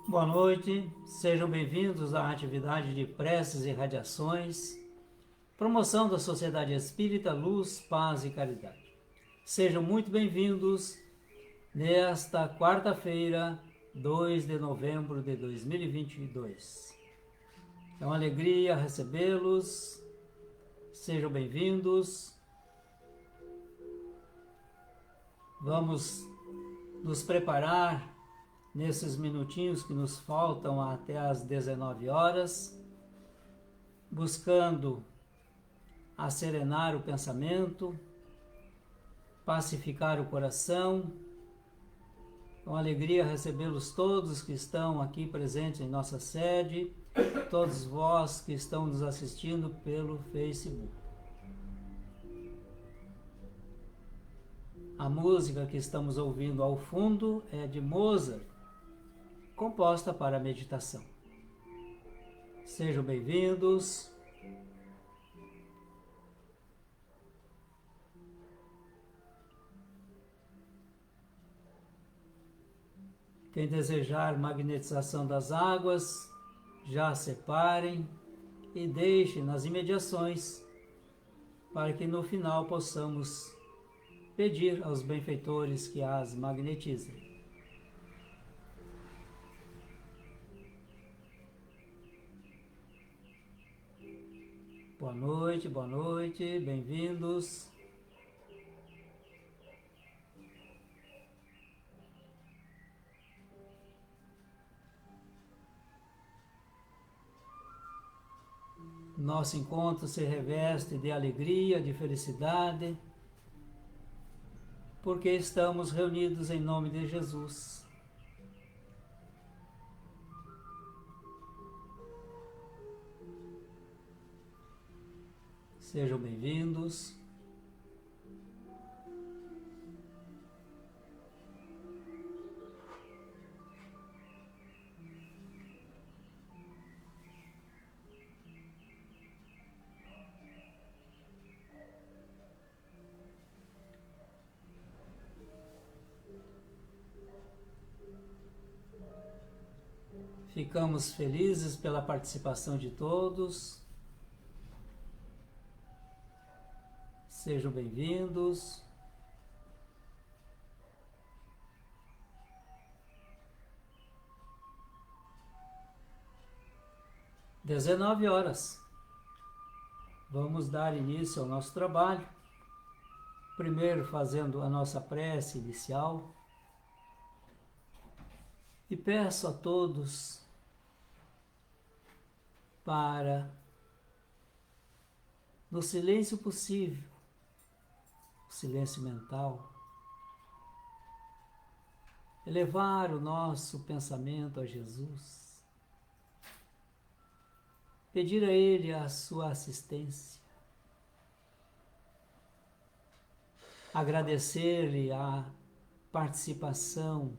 Boa noite, sejam bem-vindos à atividade de preces e radiações, promoção da Sociedade Espírita Luz, Paz e Caridade. Sejam muito bem-vindos nesta quarta-feira, 2 de novembro de 2022. É uma alegria recebê-los, sejam bem-vindos. Vamos nos preparar nesses minutinhos que nos faltam até às 19 horas, buscando acerenar o pensamento, pacificar o coração. Com alegria recebê-los todos que estão aqui presentes em nossa sede, todos vós que estão nos assistindo pelo Facebook. A música que estamos ouvindo ao fundo é de Mozart, composta para a meditação. Sejam bem-vindos. Quem desejar magnetização das águas, já separem e deixem nas imediações, para que no final possamos pedir aos benfeitores que as magnetizem. Boa noite, bem-vindos. Nosso encontro se reveste de alegria, de felicidade, porque estamos reunidos em nome de Jesus. Sejam bem-vindos. Ficamos felizes pela participação de todos. Sejam bem-vindos. Às 19 horas. Vamos dar início ao nosso trabalho. Primeiro fazendo a nossa prece inicial. E peço a todos para, no silêncio possível, o silêncio mental, elevar o nosso pensamento a Jesus, pedir a Ele a sua assistência, agradecer-lhe a participação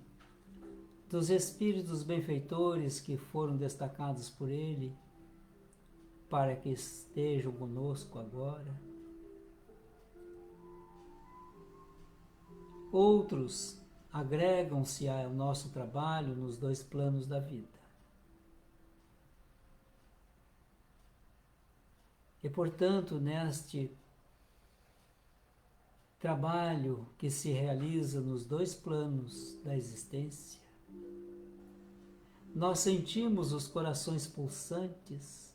dos espíritos benfeitores que foram destacados por Ele, para que estejam conosco agora. Outros agregam-se ao nosso trabalho nos dois planos da vida. E, portanto, neste trabalho que se realiza nos dois planos da existência, nós sentimos os corações pulsantes,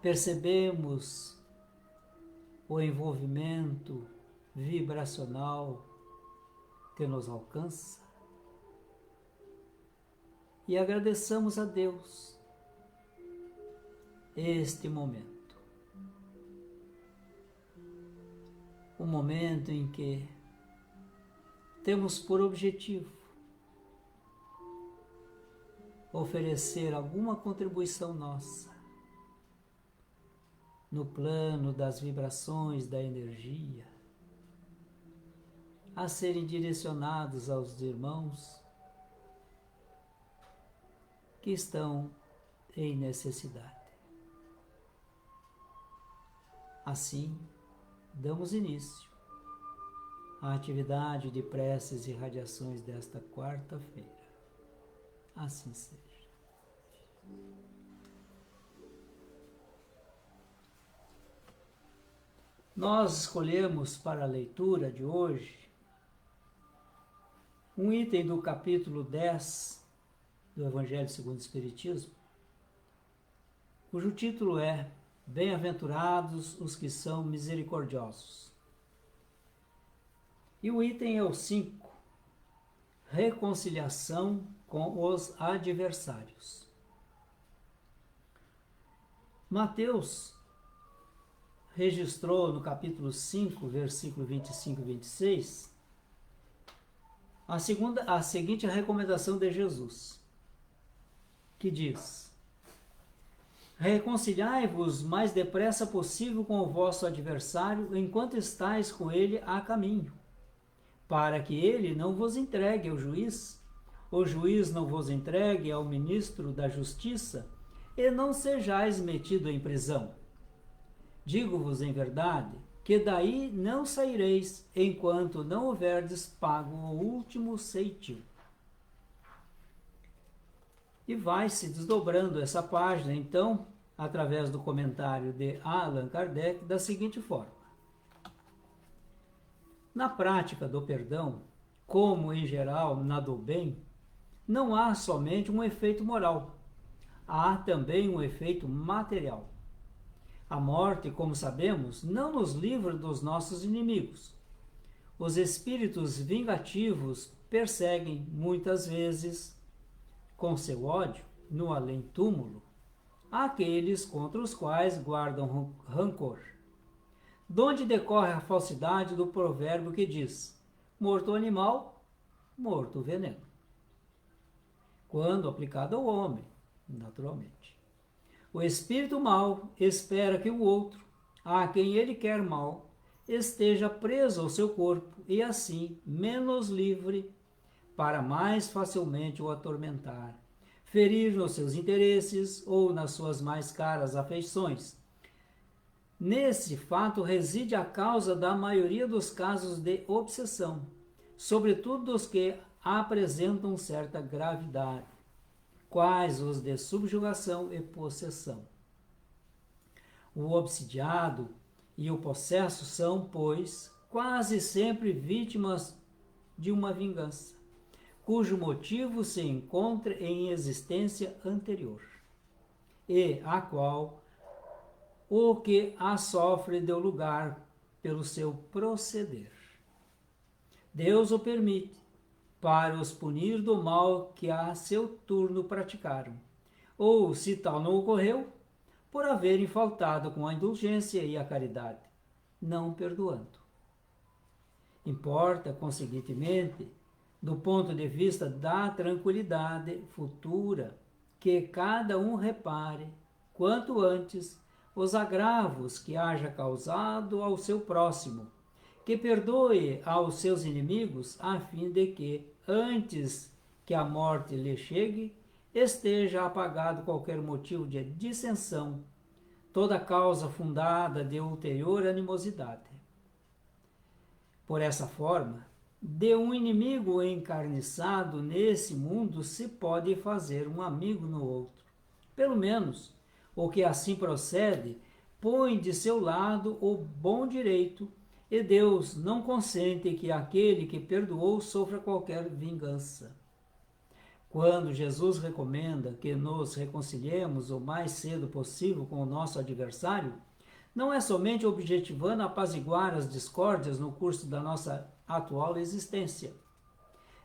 percebemos o envolvimento vibracional que nos alcança e agradeçamos a Deus este momento. Um momento em que temos por objetivo oferecer alguma contribuição nossa no plano das vibrações da energia, a serem direcionados aos irmãos que estão em necessidade. Assim, damos início a atividade de preces e radiações desta quarta-feira. Assim seja. Nós escolhemos para a leitura de hoje um item do capítulo 10 do Evangelho segundo o Espiritismo, cujo título é Bem-aventurados os que são misericordiosos. E o item é o 5, reconciliação com os adversários. Mateus registrou no capítulo 5, versículo 25 e 26, a seguinte recomendação de Jesus, que diz: reconciliai-vos mais depressa possível com o vosso adversário enquanto estáis com ele a caminho, para que ele não vos entregue ao juiz, o juiz não vos entregue ao ministro da justiça, e não sejais metido em prisão. Digo-vos em verdade, que daí não saireis, enquanto não houverdes pago o último ceitil. E vai-se desdobrando essa página, então, através do comentário de Allan Kardec, da seguinte forma. Na prática do perdão, como em geral na do bem, não há somente um efeito moral, há também um efeito material. A morte, como sabemos, não nos livra dos nossos inimigos. Os espíritos vingativos perseguem muitas vezes, com seu ódio, no além-túmulo, aqueles contra os quais guardam rancor. Donde decorre a falsidade do provérbio que diz: morto o animal, morto o veneno. Quando aplicado ao homem, naturalmente. O espírito mau espera que o outro, a quem ele quer mal, esteja preso ao seu corpo e assim menos livre para mais facilmente o atormentar, ferir nos seus interesses ou nas suas mais caras afeições. Nesse fato reside a causa da maioria dos casos de obsessão, sobretudo dos que apresentam certa gravidade, quais os de subjugação e possessão. O obsidiado e o possesso são, pois, quase sempre vítimas de uma vingança, cujo motivo se encontra em existência anterior, e a qual o que a sofre deu lugar pelo seu proceder. Deus o permite, para os punir do mal que a seu turno praticaram, ou, se tal não ocorreu, por haverem faltado com a indulgência e a caridade, não perdoando. Importa, conseguintemente, do ponto de vista da tranquilidade futura, que cada um repare, quanto antes, os agravos que haja causado ao seu próximo, que perdoe aos seus inimigos, a fim de que, antes que a morte lhe chegue, esteja apagado qualquer motivo de dissensão, toda causa fundada de ulterior animosidade. Por essa forma, de um inimigo encarniçado nesse mundo se pode fazer um amigo no outro. Pelo menos, o que assim procede põe de seu lado o bom direito, e Deus não consente que aquele que perdoou sofra qualquer vingança. Quando Jesus recomenda que nos reconciliemos o mais cedo possível com o nosso adversário, não é somente objetivando apaziguar as discórdias no curso da nossa atual existência.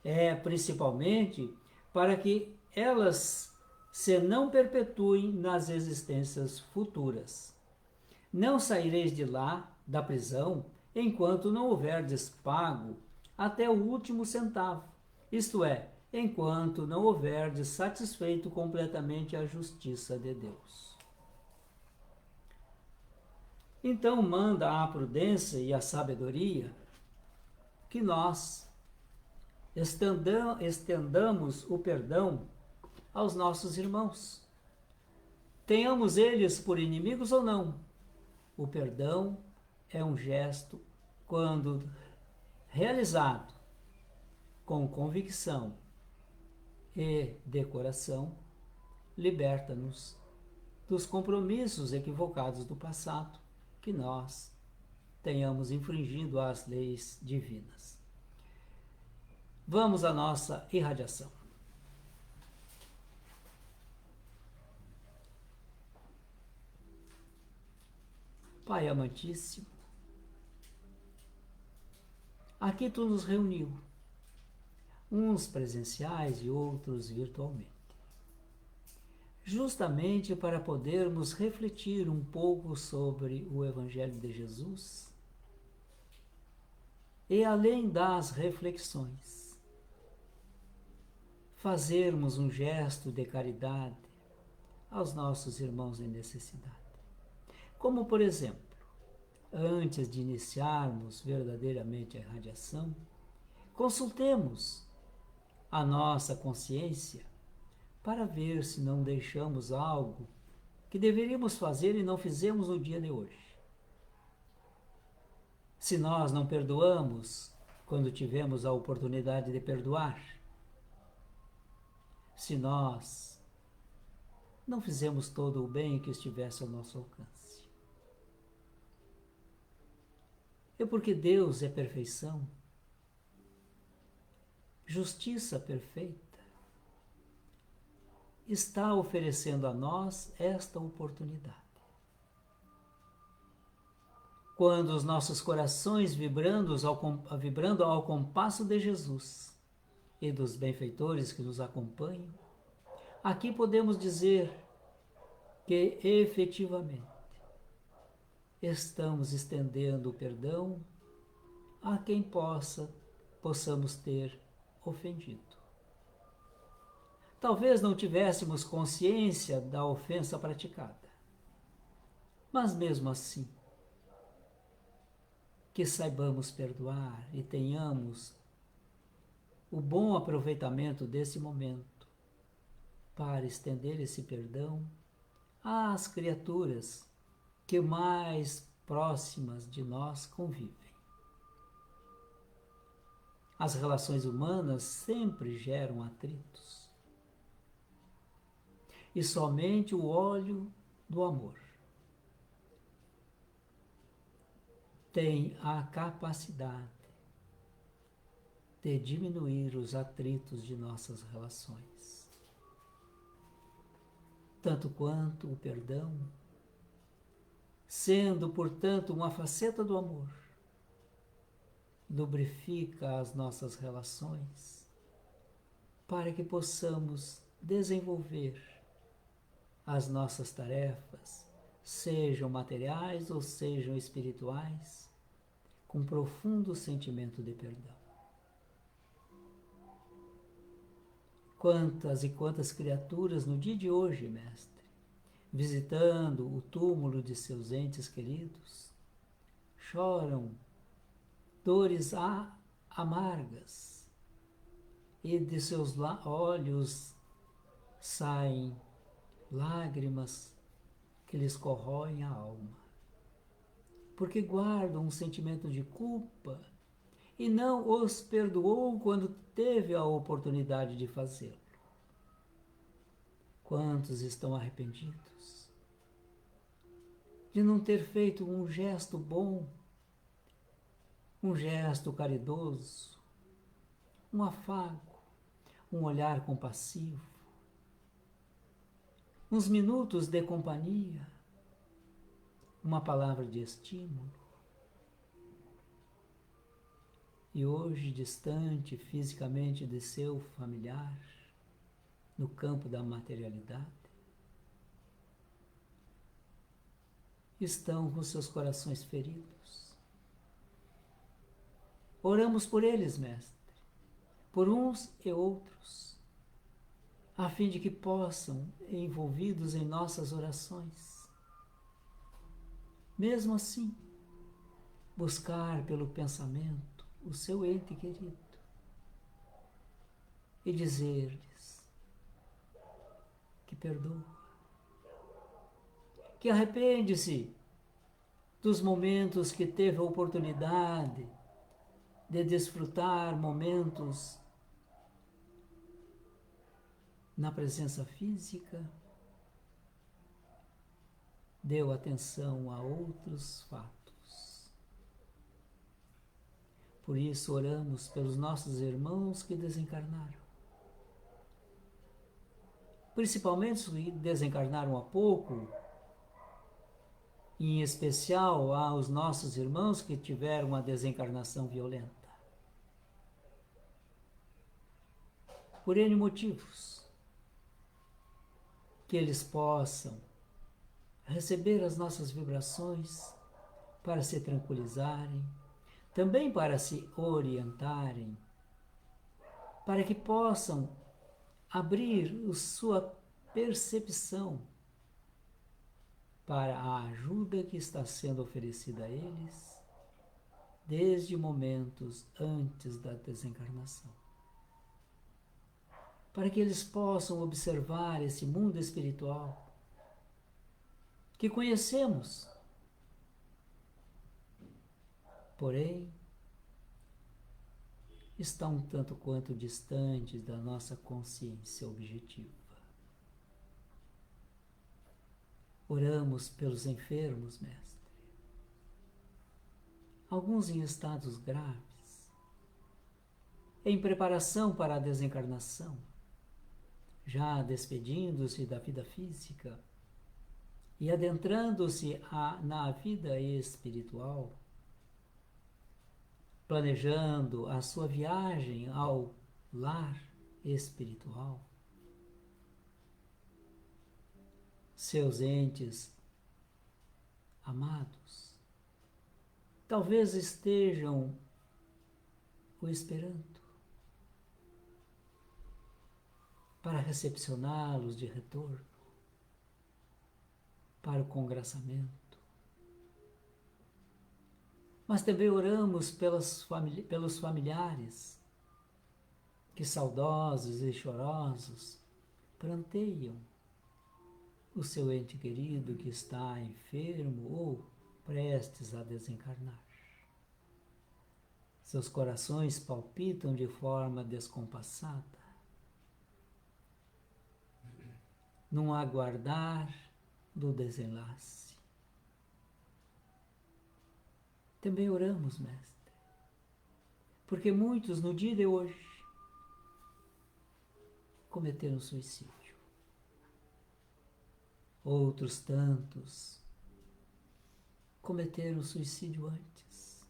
É principalmente para que elas se não perpetuem nas existências futuras. Não saireis de lá, da prisão, enquanto não houverdes pago até o último centavo, isto é, enquanto não houverdes satisfeito completamente a justiça de Deus. Então manda a prudência e a sabedoria que nós estendamos o perdão aos nossos irmãos. Tenhamos eles por inimigos ou não, o perdão é um gesto quando realizado com convicção e decoração, liberta-nos dos compromissos equivocados do passado que nós tenhamos infringido as leis divinas. Vamos à nossa irradiação. Pai amantíssimo, aqui tu nos reuniu, uns presenciais e outros virtualmente, justamente para podermos refletir um pouco sobre o Evangelho de Jesus e, além das reflexões, fazermos um gesto de caridade aos nossos irmãos em necessidade. Como, por exemplo, antes de iniciarmos verdadeiramente a irradiação, consultemos a nossa consciência para ver se não deixamos algo que deveríamos fazer e não fizemos no dia de hoje. Se nós não perdoamos quando tivemos a oportunidade de perdoar, se nós não fizemos todo o bem que estivesse ao nosso alcance. É porque Deus é perfeição, justiça perfeita, está oferecendo a nós esta oportunidade. Quando os nossos corações vibrando ao compasso de Jesus e dos benfeitores que nos acompanham, aqui podemos dizer que efetivamente estamos estendendo o perdão a quem possamos ter ofendido. Talvez não tivéssemos consciência da ofensa praticada, mas mesmo assim, que saibamos perdoar e tenhamos o bom aproveitamento desse momento para estender esse perdão às criaturas que mais próximas de nós convivem. As relações humanas sempre geram atritos. E somente o óleo do amor tem a capacidade de diminuir os atritos de nossas relações. Tanto quanto o perdão, sendo, portanto, uma faceta do amor, lubrifica as nossas relações para que possamos desenvolver as nossas tarefas, sejam materiais ou sejam espirituais, com profundo sentimento de perdão. Quantas e quantas criaturas no dia de hoje, Mestre, visitando o túmulo de seus entes queridos, choram dores amargas e de seus olhos saem lágrimas que lhes corroem a alma, porque guardam um sentimento de culpa e não os perdoou quando teve a oportunidade de fazê-lo. Quantos estão arrependidos de não ter feito um gesto bom, um gesto caridoso, um afago, um olhar compassivo, uns minutos de companhia, uma palavra de estímulo. E hoje, distante fisicamente de seu familiar, no campo da materialidade, estão com seus corações feridos. Oramos por eles, Mestre, por uns e outros, a fim de que possam, envolvidos em nossas orações, mesmo assim, buscar pelo pensamento o seu ente querido e dizer-lhes que perdoa, que arrepende-se dos momentos que teve a oportunidade de desfrutar momentos na presença física, deu atenção a outros fatos. Por isso oramos pelos nossos irmãos que desencarnaram. Principalmente os que desencarnaram há pouco, em especial aos nossos irmãos que tiveram uma desencarnação violenta. Por N motivos, que eles possam receber as nossas vibrações para se tranquilizarem, também para se orientarem, para que possam abrir sua percepção para a ajuda que está sendo oferecida a eles desde momentos antes da desencarnação. Para que eles possam observar esse mundo espiritual que conhecemos, porém, está um tanto quanto distante da nossa consciência objetiva. Oramos pelos enfermos, Mestre. Alguns em estados graves, em preparação para a desencarnação, já despedindo-se da vida física e adentrando-se na vida espiritual, planejando a sua viagem ao lar espiritual. Seus entes amados talvez estejam o esperando para recepcioná-los de retorno, para o congraçamento. Mas também oramos pelos familiares que, saudosos e chorosos, pranteiam o seu ente querido que está enfermo ou prestes a desencarnar. Seus corações palpitam de forma descompassada, num aguardar do desenlace. Também oramos, Mestre, porque muitos no dia de hoje cometeram suicídio. Outros tantos cometeram suicídio antes.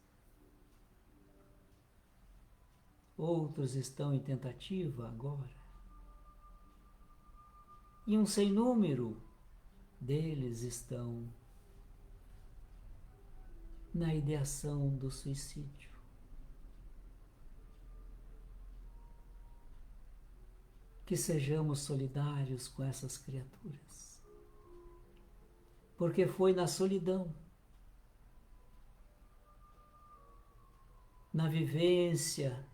Outros estão em tentativa agora. E um sem número deles estão na ideação do suicídio. Que sejamos solidários com essas criaturas, porque foi na solidão, na vivência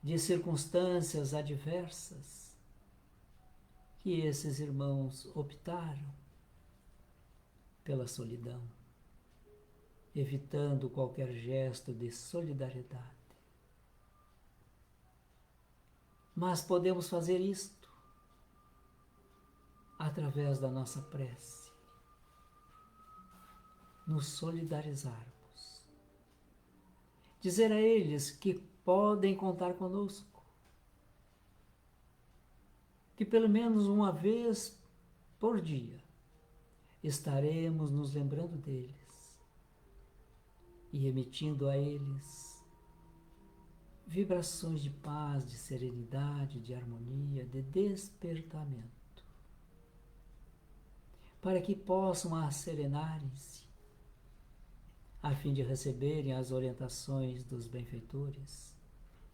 de circunstâncias adversas, que esses irmãos optaram pela solidão, evitando qualquer gesto de solidariedade. Mas podemos fazer isto através da nossa prece, nos solidarizarmos, dizer a eles que podem contar conosco, que pelo menos uma vez por dia estaremos nos lembrando deles e emitindo a eles vibrações de paz, de serenidade, de harmonia, de despertamento, para que possam asserenarem-se, a fim de receberem as orientações dos benfeitores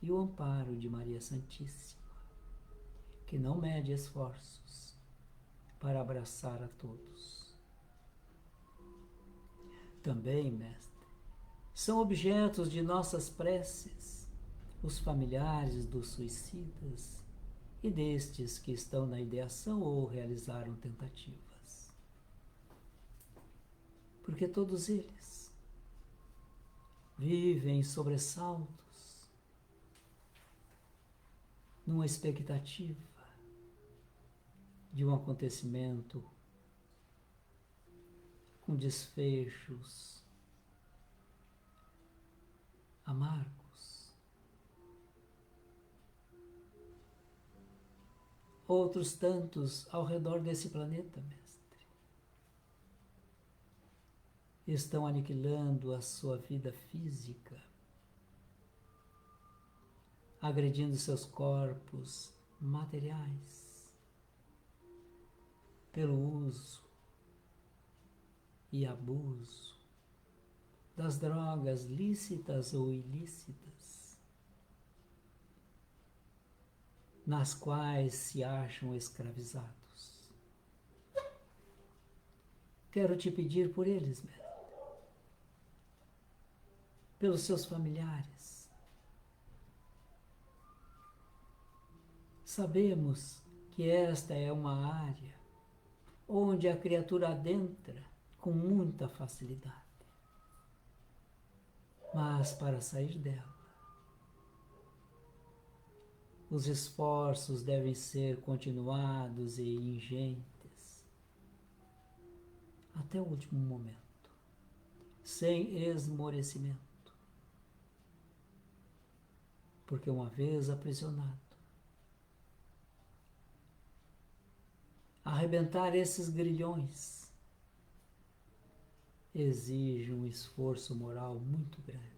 e o amparo de Maria Santíssima, que não mede esforços para abraçar a todos. Também, Mestre, são objetos de nossas preces os familiares dos suicidas e destes que estão na ideação ou realizaram tentativas. Porque todos eles vivem sobressaltos, numa expectativa de um acontecimento com desfechos amargos. Outros tantos ao redor desse planeta, mestre, estão aniquilando a sua vida física, agredindo seus corpos materiais pelo uso e abuso das drogas lícitas ou ilícitas, nas quais se acham escravizados. Quero te pedir por eles, mestre, pelos seus familiares. Sabemos que esta é uma área onde a criatura adentra com muita facilidade. Mas para sair dela, os esforços devem ser continuados e ingentes até o último momento, sem esmorecimento. Porque uma vez aprisionado, arrebentar esses grilhões exige um esforço moral muito grande.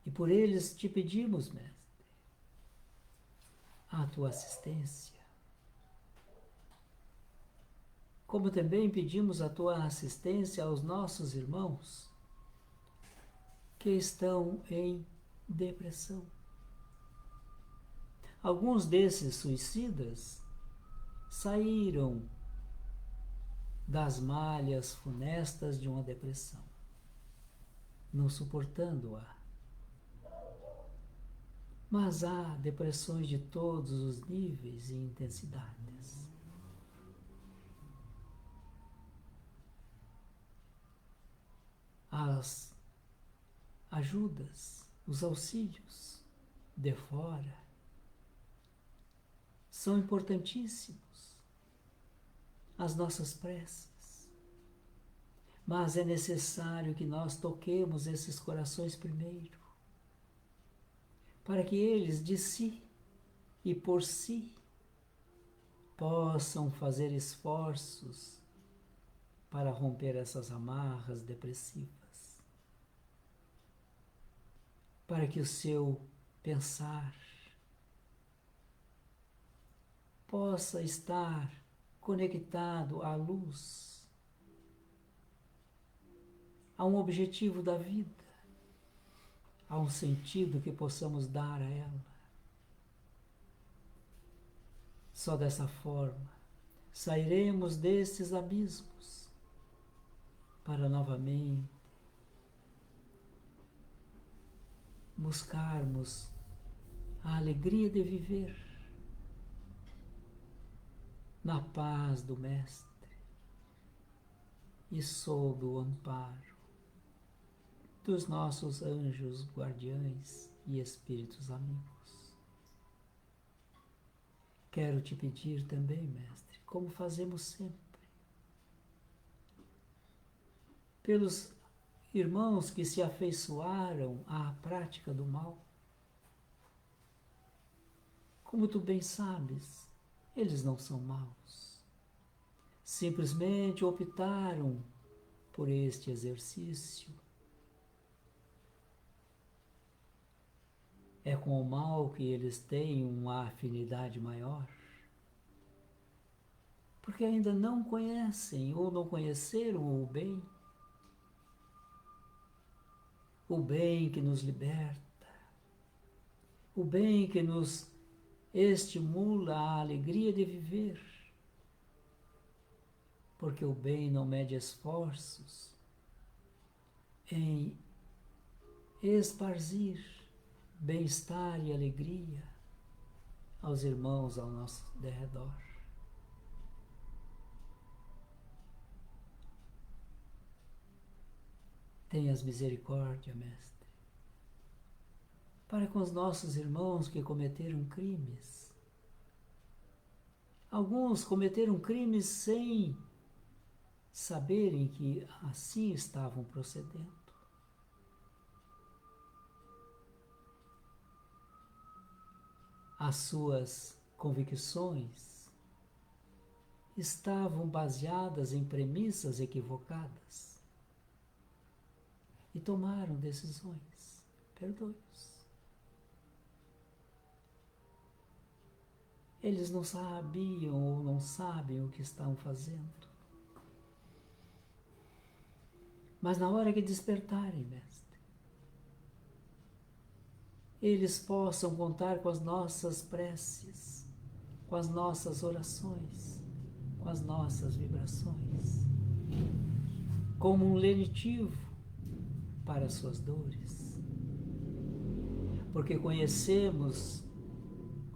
E por eles te pedimos, mestre, a tua assistência. Como também pedimos a tua assistência aos nossos irmãos que estão em depressão. Alguns desses suicidas saíram das malhas funestas de uma depressão, não suportando-a. Mas há depressões de todos os níveis e intensidades. As ajudas, os auxílios de fora são importantíssimos, as nossas preces. Mas é necessário que nós toquemos esses corações primeiro, para que eles de si e por si possam fazer esforços para romper essas amarras depressivas, para que o seu pensar possa estar conectado à luz, a um objetivo da vida, a um sentido que possamos dar a ela. Só dessa forma sairemos destes abismos para novamente buscarmos a alegria de viver na paz do Mestre e sob o amparo dos nossos anjos guardiães e espíritos amigos. Quero te pedir também, Mestre, como fazemos sempre, pelos irmãos que se afeiçoaram à prática do mal. Como tu bem sabes, eles não são maus. Simplesmente optaram por este exercício. É com o mal que eles têm uma afinidade maior, porque ainda não conhecem ou não conheceram o bem que nos liberta, o bem que nos estimula a alegria de viver, porque o bem não mede esforços em esparzir bem-estar e alegria aos irmãos ao nosso derredor. Tenhas misericórdia, Mestre, para com os nossos irmãos que cometeram crimes. Alguns cometeram crimes sem saberem que assim estavam procedendo. As suas convicções estavam baseadas em premissas equivocadas e tomaram decisões. Perdoe-os. Eles não sabiam ou não sabem o que estão fazendo. Mas na hora que despertarem, Mestre, eles possam contar com as nossas preces, com as nossas orações, com as nossas vibrações, como um lenitivo para as suas dores. Porque conhecemos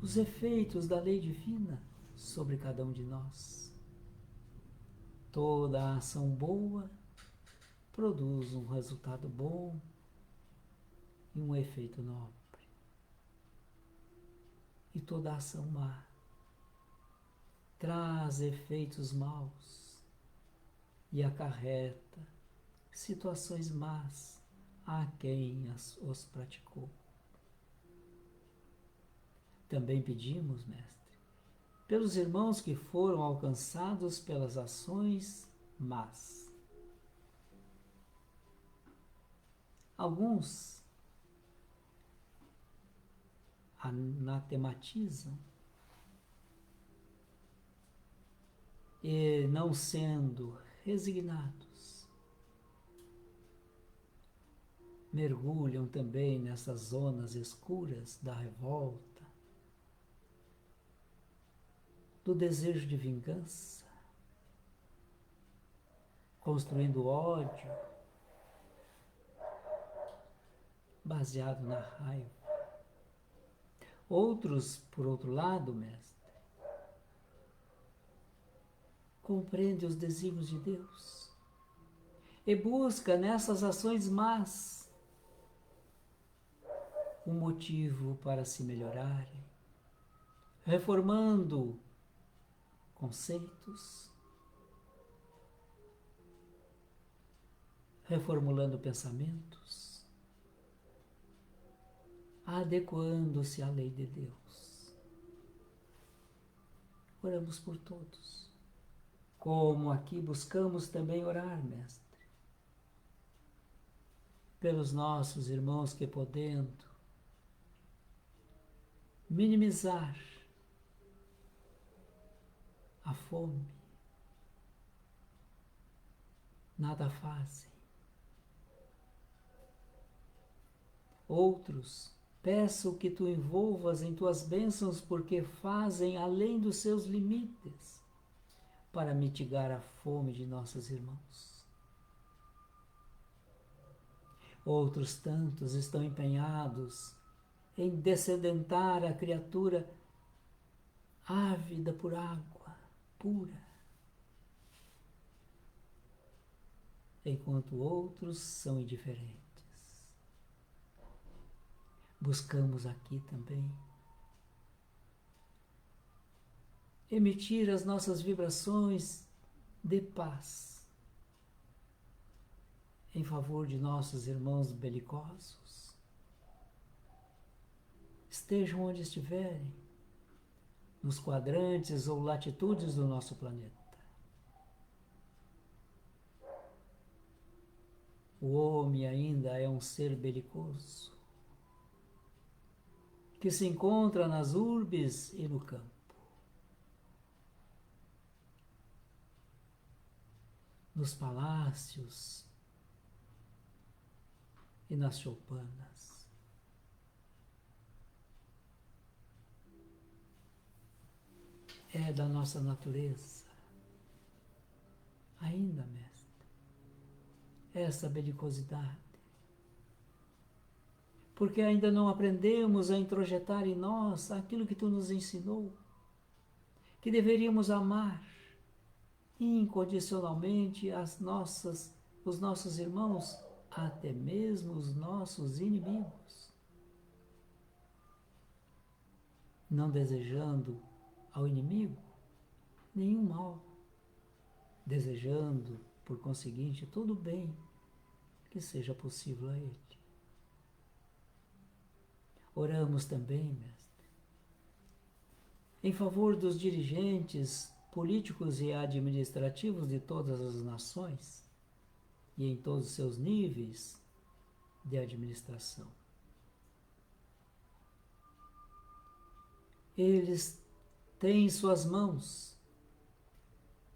os efeitos da lei divina sobre cada um de nós. Toda ação boa produz um resultado bom e um efeito nobre. E toda ação má traz efeitos maus e acarreta situações más a quem os praticou. Também pedimos, Mestre, pelos irmãos que foram alcançados pelas ações más. Alguns anatematizam e, não sendo resignados, mergulham também nessas zonas escuras da revolta, do desejo de vingança, construindo ódio baseado na raiva. Outros, por outro lado, Mestre, compreendem os desígnios de Deus e busca nessas ações más um motivo para se melhorarem, reformando conceitos, reformulando pensamentos, adequando-se à lei de Deus. Oramos por todos, como aqui buscamos também orar, Mestre, pelos nossos irmãos que, podendo minimizar a fome, nada fazem. Outros, peço que tu envolvas em tuas bênçãos, porque fazem além dos seus limites para mitigar a fome de nossos irmãos. Outros tantos estão empenhados em descedentar a criatura ávida por água pura, enquanto outros são indiferentes. Buscamos aqui também emitir as nossas vibrações de paz em favor de nossos irmãos belicosos. Estejam onde estiverem, nos quadrantes ou latitudes do nosso planeta. O homem ainda é um ser belicoso, que se encontra nas urbes e no campo. Nos palácios e nas choupanas. É da nossa natureza, ainda, Mestre, essa belicosidade. Porque ainda não aprendemos a introjetar em nós aquilo que tu nos ensinou, que deveríamos amar incondicionalmente os nossos irmãos até mesmo os nossos inimigos, não desejando ao inimigo nenhum mal, desejando, por conseguinte, todo o bem que seja possível a ele. Oramos também, Mestre, em favor dos dirigentes políticos e administrativos de todas as nações e em todos os seus níveis de administração. Eles têm em suas mãos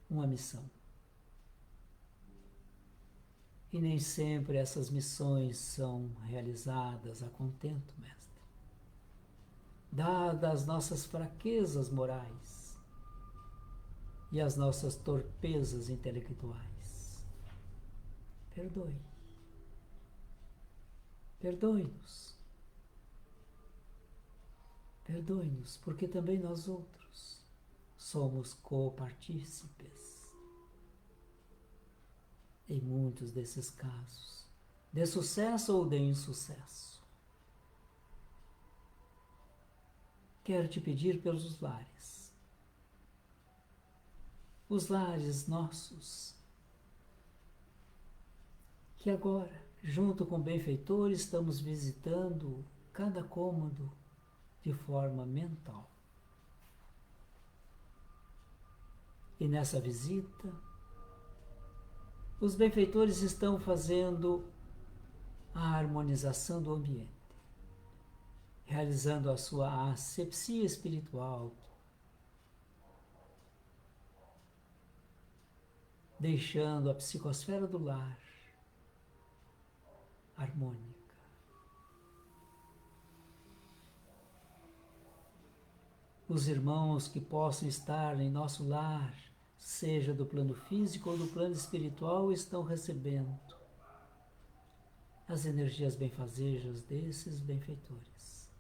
uma missão. E nem sempre essas missões são realizadas a contento, Mestre. Dadas as nossas fraquezas morais e as nossas torpezas intelectuais. Perdoe. Perdoe-nos. Perdoe-nos, porque também nós outros somos copartícipes em muitos desses casos, de sucesso ou de insucesso. Quero te pedir pelos lares. Os lares nossos, que agora, junto com benfeitores, estamos visitando cada cômodo de forma mental. E nessa visita, os benfeitores estão fazendo a harmonização do ambiente, realizando a sua asepsia espiritual, deixando a psicosfera do lar harmônica. Os irmãos que possam estar em nosso lar, seja do plano físico ou do plano espiritual, estão recebendo as energias benfazejas desses benfeitores.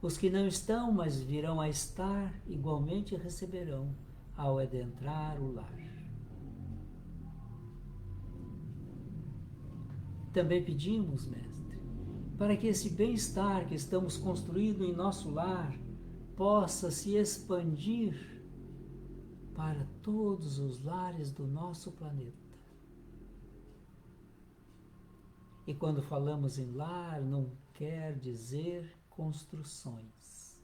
Os que não estão, mas virão a estar, igualmente receberão ao adentrar o lar. Também pedimos, Mestre, para que esse bem-estar que estamos construindo em nosso lar possa se expandir para todos os lares do nosso planeta. E quando falamos em lar, não quer dizer construções.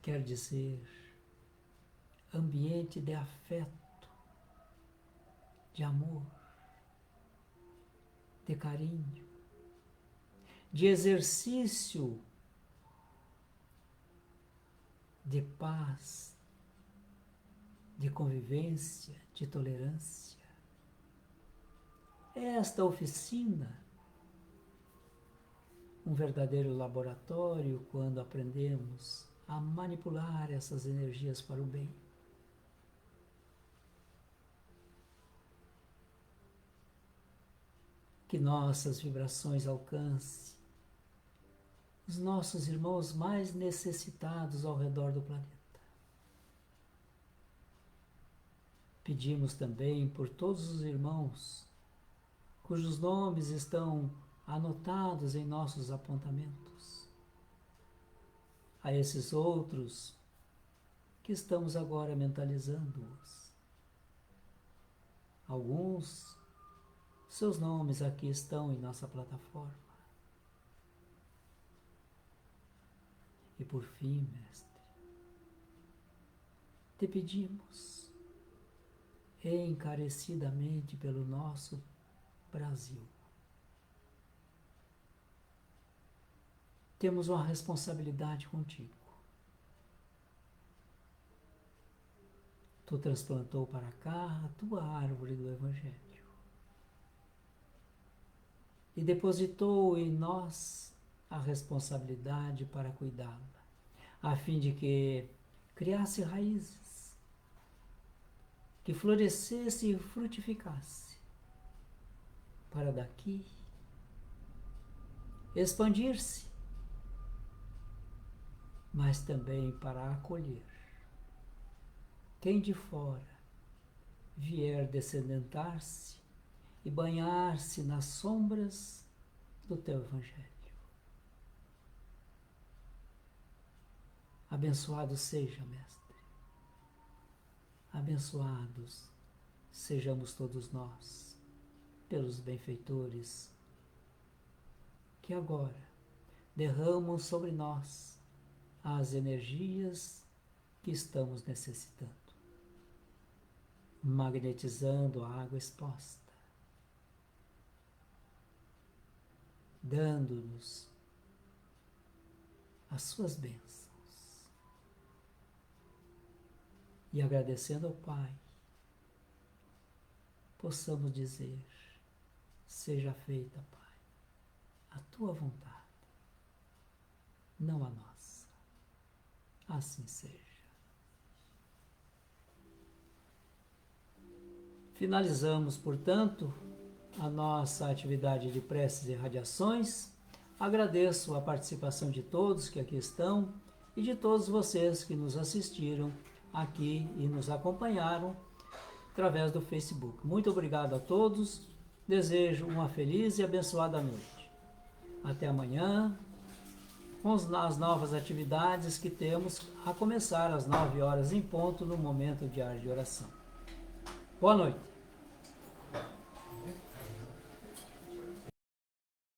Quer dizer ambiente de afeto, de amor, de carinho, de exercício de paz, de convivência, de tolerância. Esta oficina, um verdadeiro laboratório quando aprendemos a manipular essas energias para o bem. Que nossas vibrações alcancem os nossos irmãos mais necessitados ao redor do planeta. Pedimos também por todos os irmãos cujos nomes estão anotados em nossos apontamentos. A esses outros que estamos agora mentalizando-os. Alguns, seus nomes aqui estão em nossa plataforma. E por fim, Mestre, te pedimos encarecidamente pelo nosso Brasil. Temos uma responsabilidade contigo. Tu transplantou para cá a tua árvore do Evangelho e depositou em nós a responsabilidade para cuidá-la, a fim de que criasse raízes, que florescesse e frutificasse, para daqui expandir-se, mas também para acolher. quem de fora vier descedentar-se e banhar-se nas sombras do teu Evangelho. Abençoado seja, Mestre. Abençoados sejamos todos nós, pelos benfeitores que agora derramam sobre nós as energias que estamos necessitando, magnetizando a água exposta, dando-nos as suas bênçãos e agradecendo ao Pai, possamos dizer: seja feita, Pai, a tua vontade, não a nossa. Assim seja. Finalizamos, portanto, a nossa atividade de preces e radiações. Agradeço a participação de todos que aqui estão e de todos vocês que nos assistiram aqui e nos acompanharam através do Facebook. Muito obrigado a todos. Desejo uma feliz e abençoada noite. Até amanhã, com as novas atividades que temos a começar às 9 horas em ponto no momento diário de oração. Boa noite.